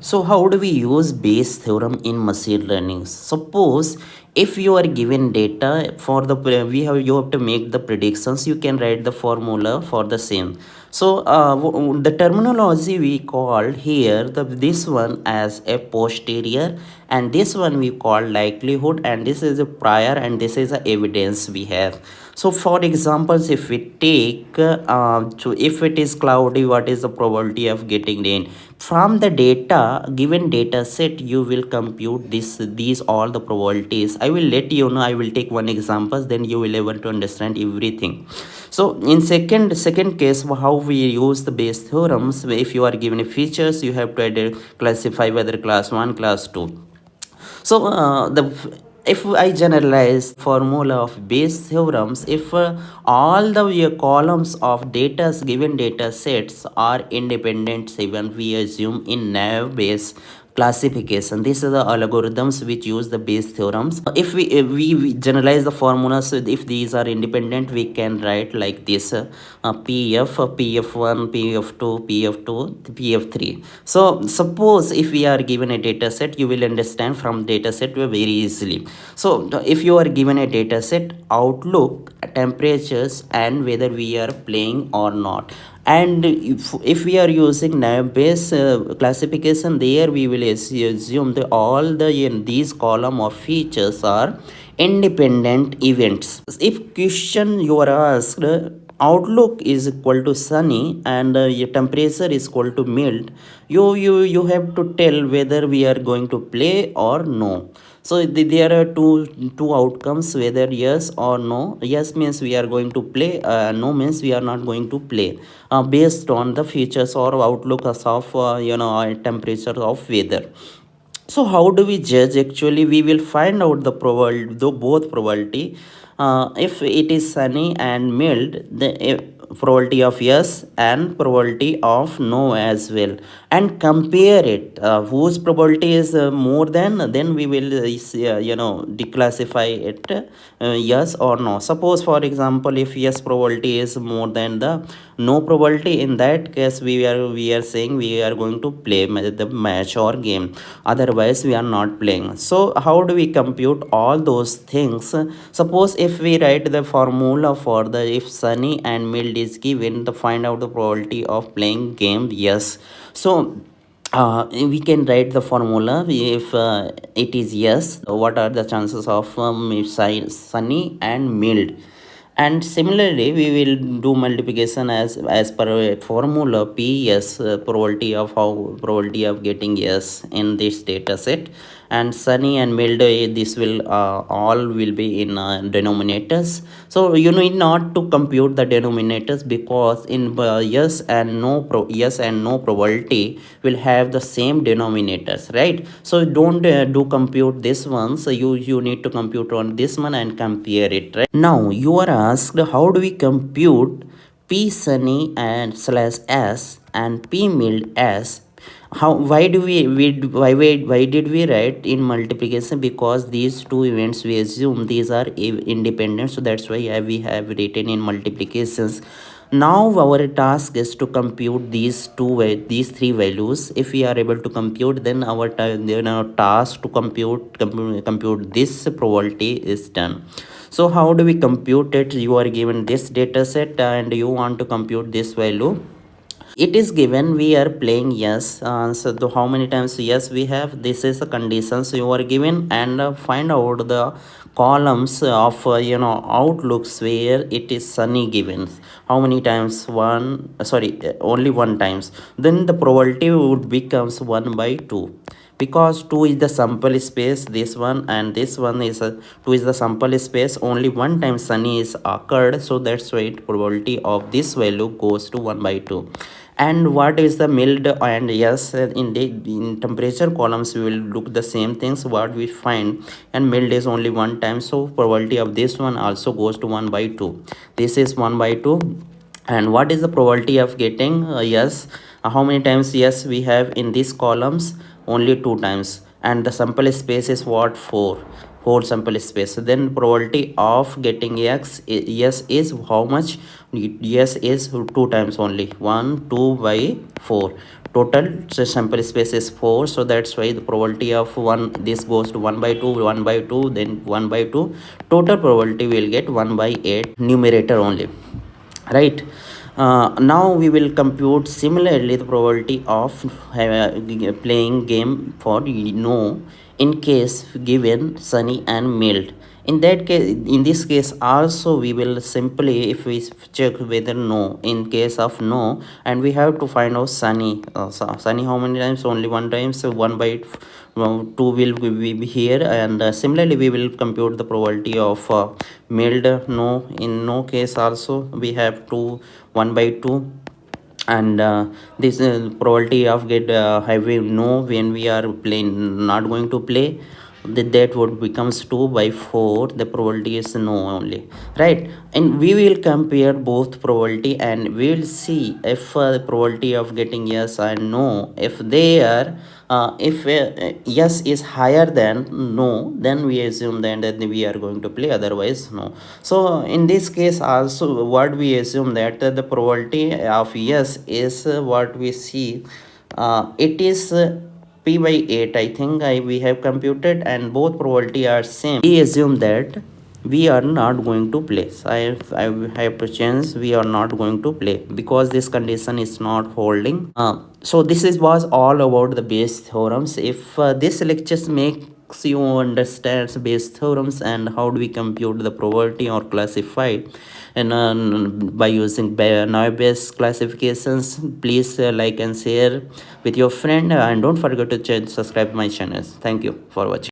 So how do we use Bayes theorem in machine learning? Suppose if you are given data for the you have to make the predictions, you can write the formula for the same. So the terminology we call here this one as a posterior, and this one we call likelihood, and this is a prior, and this is a evidence we have. So for examples, if we take so if it is cloudy, what is the probability of getting rain? From the data, given data set, you will compute these all the probabilities. I will let you know, I will take one example, then you will able to understand everything. So in second case, how we use the Bayes theorems, if you are given a features, you have to classify whether class 1, class 2. So if I generalize formula of Bayes theorems, if all the columns of data given data sets are independent, even we assume in naive Bayes classification. These are the algorithms which use the Bayes theorems. If we generalize the formulas, so if these are independent, we can write like this: PF, PF1, PF2, PF2, PF3. So suppose if we are given a data set, you will understand from data set very easily. So if you are given a data set, outlook, temperatures, and whether we are playing or not. And if we are using naive Bayes classification, there we will assume that all these column of features are independent events. If question you are asked, outlook is equal to sunny and your temperature is equal to mild, you have to tell whether we are going to play or no. So there are two outcomes, whether yes or no. Yes means we are going to play, no means we are not going to play, based on the features or outlook of temperature of weather. So how do we judge? Actually, we will find out the probability, though both probability. If it is sunny and mild, the probability of yes and probability of no as well, and compare it. Whose probability is more than, then we will declassify it, yes or no. Suppose for example, if yes probability is more than the no probability, in that case we are saying we are going to play the match or game, otherwise we are not playing. So how do we compute all those things? Suppose if we write the formula for the if sunny and mild is given, to find out the probability of playing game, yes. So we can write the formula. If it is yes, what are the chances of sunny and mild? And similarly, we will do multiplication as per a formula ps, probability of how probability of getting yes in this data set. And sunny and mild, this will all will be in denominators. So you need not to compute the denominators, because in yes and no probability will have the same denominators, right? So don't do compute this one. So you need to compute on this one and compare it, right? Now you are asked, how do we compute p sunny and slash s and p mild s? How, why do why did we write in multiplication? Because these two events we assume these are independent, so that's why we have written in multiplications. Now our task is to compute these three values. If we are able to compute, then our task to compute this probability is done. So how do we compute it? You are given this data set and you want to compute this value. It is given we are playing yes. So how many times yes we have, this is the conditions you are given. And find out the columns of outlooks where it is sunny given. How many times? One, sorry, only one times. Then the probability would becomes 1 by 2, because 2 is the sample space, this one, and this one is 2 is the sample space. Only one time sunny is occurred, so that's why probability of this value goes to 1 by 2. And what is the mild and yes, in temperature columns we will look the same things what we find. And mild is only one time, so probability of this one also goes to 1 by 2. This is 1 by 2. And what is the probability of getting yes? How many times yes we have in these columns? Only two times. And the sample space is what? 4 sample space. So then probability of getting yes is how much? Yes is 2 times only. 1 2 by 4. total sample space is 4, so that's why the probability of 1, this goes to 1 by 2, 1 by 2, then 1 by 2, total probability will get 1 by 8 numerator only, right? Now we will compute similarly the probability of playing game for no in case given sunny and mild. In that case, in this case also we will simply, if we check whether no, in case of no, and we have to find out sunny, sunny how many times, only one time, so 1 by 2 will be here, and similarly we will compute the probability of mild no. In no case also we have to 1 by 2, and this probability of get having no when we are playing not going to play, that would becomes 2 by 4, the probability is no only, right? And we will compare both probability and we will see if the probability of getting yes and no, if they are if yes is higher than no, then we assume then that we are going to play, otherwise no. So in this case also what we assume that the probability of yes is what we see, it is p by 8, I think we have computed, and both probability are same. We assume that we are not going to play. So I have to change, we are not going to play because this condition is not holding. So this is was all about the Bayes theorems. If this lectures makes you understand Bayes theorems and how do we compute the probability or classify, and by using Bayes classifications, please like and share with your friend, and don't forget to subscribe my channel. Thank you for watching.